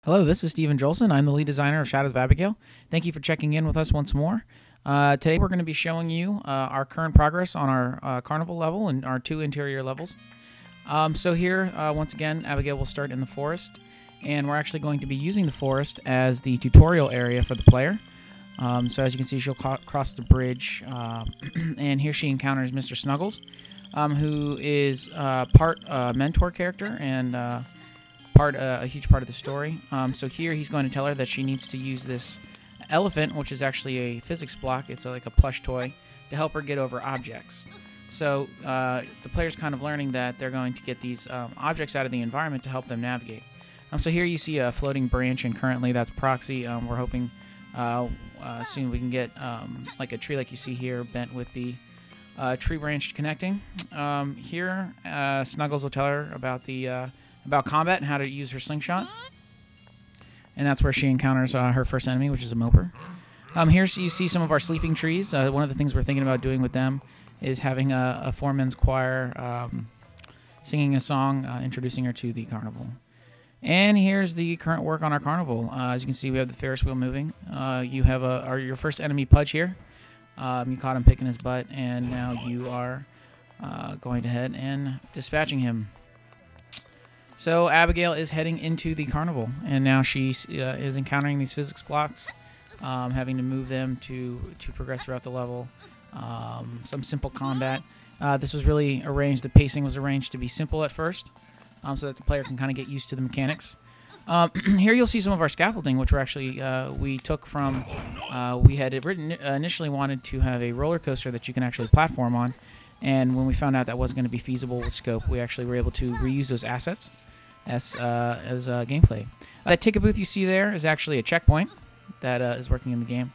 Hello, this is StevenJulson. I'm the lead designer of Shadows of Abigail. Thank you for checking in with us once more. Today we're going to be showing you our current progress on our carnival level and our 2 interior levels. So here, once again, Abigail will start in the forest, and we're actually going to be using the forest as the tutorial area for the player. So as you can see, she'll cross the bridge, and here she encounters Mr. Snuggles, who is part mentor character and a huge part of the story. So here he's going to tell her that she needs to use this elephant, which is actually a physics block. It's like a plush toy to help her get over objects. So the player's kind of learning that they're going to get these objects out of the environment to help them navigate. So here you see a floating branch, and currently that's proxy. We're hoping soon we can get like a tree like you see here bent with the tree branch connecting. Here Snuggles will tell her about combat and how to use her slingshot. And that's where she encounters her first enemy, which is a moper. Here you see some of our sleeping trees. One of the things we're thinking about doing with them is having a four-men's choir singing a song, introducing her to the carnival. And here's the current work on our carnival. As you can see, we have the Ferris wheel moving. You have your first enemy, Pudge, here. You caught him picking his butt, and now you are going ahead and dispatching him. So Abigail is heading into the carnival, and now she is encountering these physics blocks, having to move them to progress throughout the level. Some simple combat. This was really arranged, the pacing was arranged to be simple at first, so that the player can kind of get used to the mechanics. Here you'll see some of our scaffolding, which we took from, we had initially wanted to have a roller coaster that you can actually platform on, and when we found out that wasn't going to be feasible with scope, we actually were able to reuse those assets as gameplay. That ticket booth you see there is actually a checkpoint that is working in the game.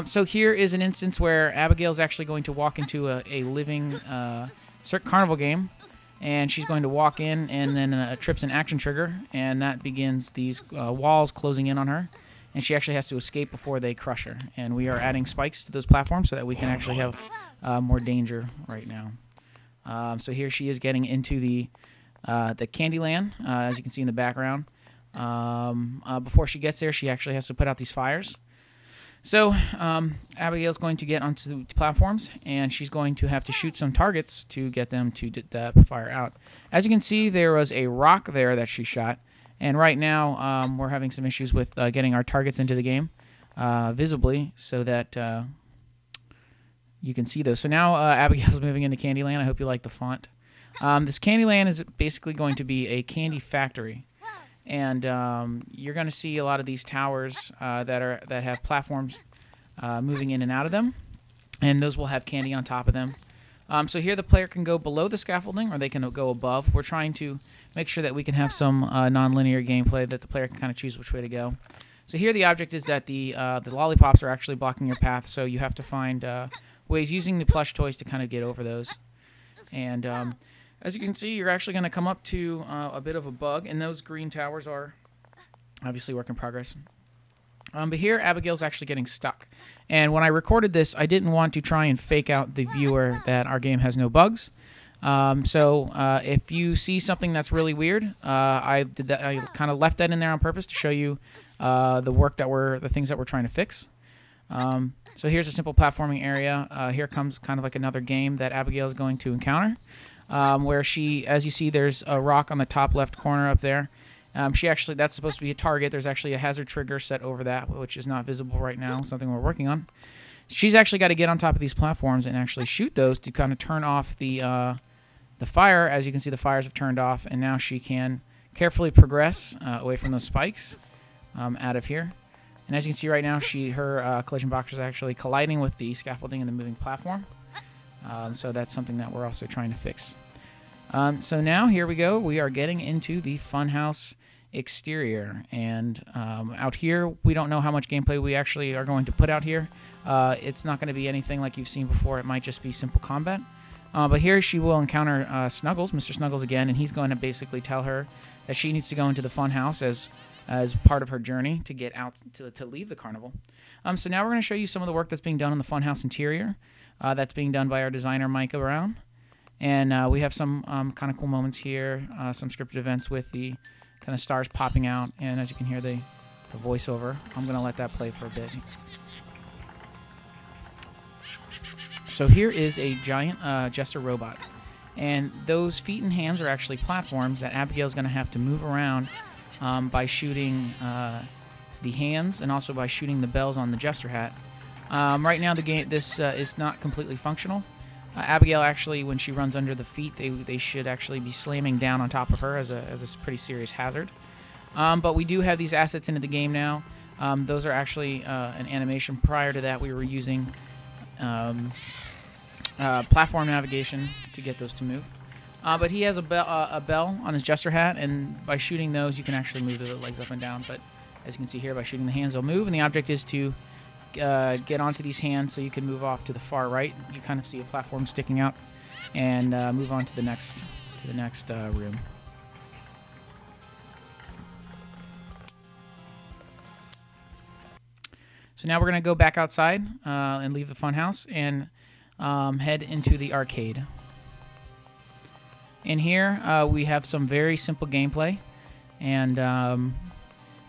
So here is an instance where Abigail is actually going to walk into a living carnival game, and she's going to walk in, and then trips an action trigger, and that begins these walls closing in on her, and she actually has to escape before they crush her. And we are adding spikes to those platforms so that we can actually have more danger right now. So here she is getting into the Candyland, as you can see in the background. Before she gets there, she actually has to put out these fires. So Abigail's going to get onto the platforms, and she's going to have to shoot some targets to get them to fire out. As you can see, there was a rock there that she shot, and right now we're having some issues with getting our targets into the game visibly so that you can see those. So now Abigail's moving into Candyland. I hope you like the font. This Candyland is basically going to be a candy factory. And you're going to see a lot of these towers that have platforms moving in and out of them, and those will have candy on top of them. So here the player can go below the scaffolding, or they can go above. We're trying to make sure that we can have some non-linear gameplay that the player can kind of choose which way to go. So here the object is that the lollipops are actually blocking your path, so you have to find ways using the plush toys to kind of get over those. And as you can see, you're actually going to come up to a bit of a bug, and those green towers are obviously work in progress. But here, Abigail's actually getting stuck. And when I recorded this, I didn't want to try and fake out the viewer that our game has no bugs. So if you see something that's really weird, I kind of left that in there on purpose to show you the things that we're trying to fix. So here's a simple platforming area. Here comes kind of like another game that Abigail is going to encounter. Where as you see, there's a rock on the top left corner up there. That's supposed to be a target. There's actually a hazard trigger set over that, which is not visible right now, something we're working on. She's actually got to get on top of these platforms and actually shoot those to kind of turn off the fire. As you can see, the fires have turned off, and now she can carefully progress away from those spikes out of here. And as you can see right now, her collision box is actually colliding with the scaffolding and the moving platform. So that's something that we're also trying to fix. So now here we go. We are getting into the funhouse exterior, and out here we don't know how much gameplay we actually are going to put out here. It's not going to be anything like you've seen before. It might just be simple combat. But here she will encounter Snuggles, Mr. Snuggles again, and he's going to basically tell her that she needs to go into the funhouse as part of her journey to get out to leave the carnival. So now we're going to show you some of the work that's being done on the funhouse interior. That's being done by our designer, Micah Brown. And we have some kind of cool moments here, some scripted events with the kind of stars popping out, and as you can hear the voiceover. I'm going to let that play for a bit. So here is a giant jester robot, and those feet and hands are actually platforms that Abigail's going to have to move around by shooting the hands and also by shooting the bells on the jester hat. Right now, this is not completely functional. Abigail actually, when she runs under the feet, they should actually be slamming down on top of her as a pretty serious hazard. But we do have these assets into the game now. Those are actually an animation. Prior to that, we were using platform navigation to get those to move. But he has a bell on his jester hat, and by shooting those, you can actually move the legs up and down. But as you can see here, by shooting the hands, they'll move, and the object is to get onto these hands so you can move off to the far right. You kind of see a platform sticking out, and move on to the next room. So now we're going to go back outside and leave the funhouse and head into the arcade. In here, we have some very simple gameplay, and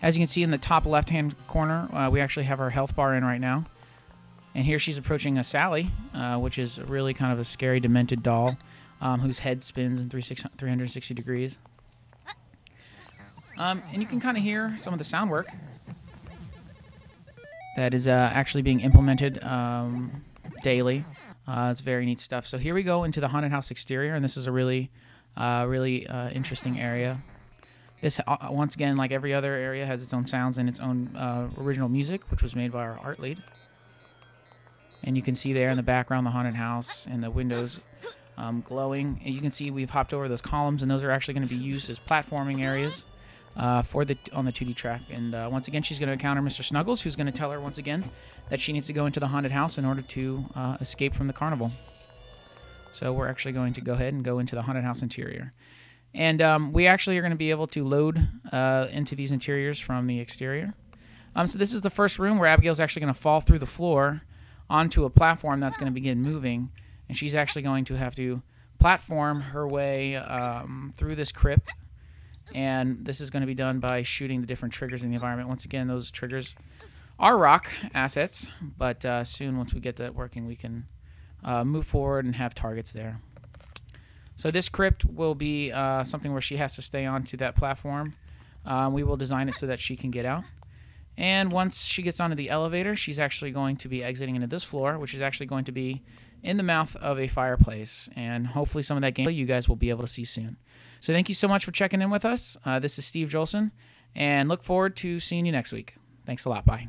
as you can see in the top left-hand corner, we actually have our health bar in right now. And here she's approaching a Sally, which is really kind of a scary, demented doll whose head spins in 360 degrees. And you can kind of hear some of the sound work that is actually being implemented daily. It's very neat stuff. So here we go into the haunted house exterior, and this is a really interesting area. This, once again, like every other area, has its own sounds and its own original music, which was made by our art lead. And you can see there in the background the haunted house and the windows glowing. And you can see we've hopped over those columns, and those are actually going to be used as platforming areas on the 2D track. And once again, she's going to encounter Mr. Snuggles, who's going to tell her once again that she needs to go into the haunted house in order to escape from the carnival. So we're actually going to go ahead and go into the haunted house interior. And we actually are going to be able to load into these interiors from the exterior. So this is the first room where Abigail's actually going to fall through the floor onto a platform that's going to begin moving. And she's actually going to have to platform her way through this crypt. And this is going to be done by shooting the different triggers in the environment. Once again, those triggers are rock assets, but soon, once we get that working, we can move forward and have targets there. So this crypt will be something where she has to stay onto that platform. We will design it so that she can get out. And once she gets onto the elevator, she's actually going to be exiting into this floor, which is actually going to be in the mouth of a fireplace. And hopefully some of that gameplay you guys will be able to see soon. So thank you so much for checking in with us. This is StevenJulson, and look forward to seeing you next week. Thanks a lot. Bye.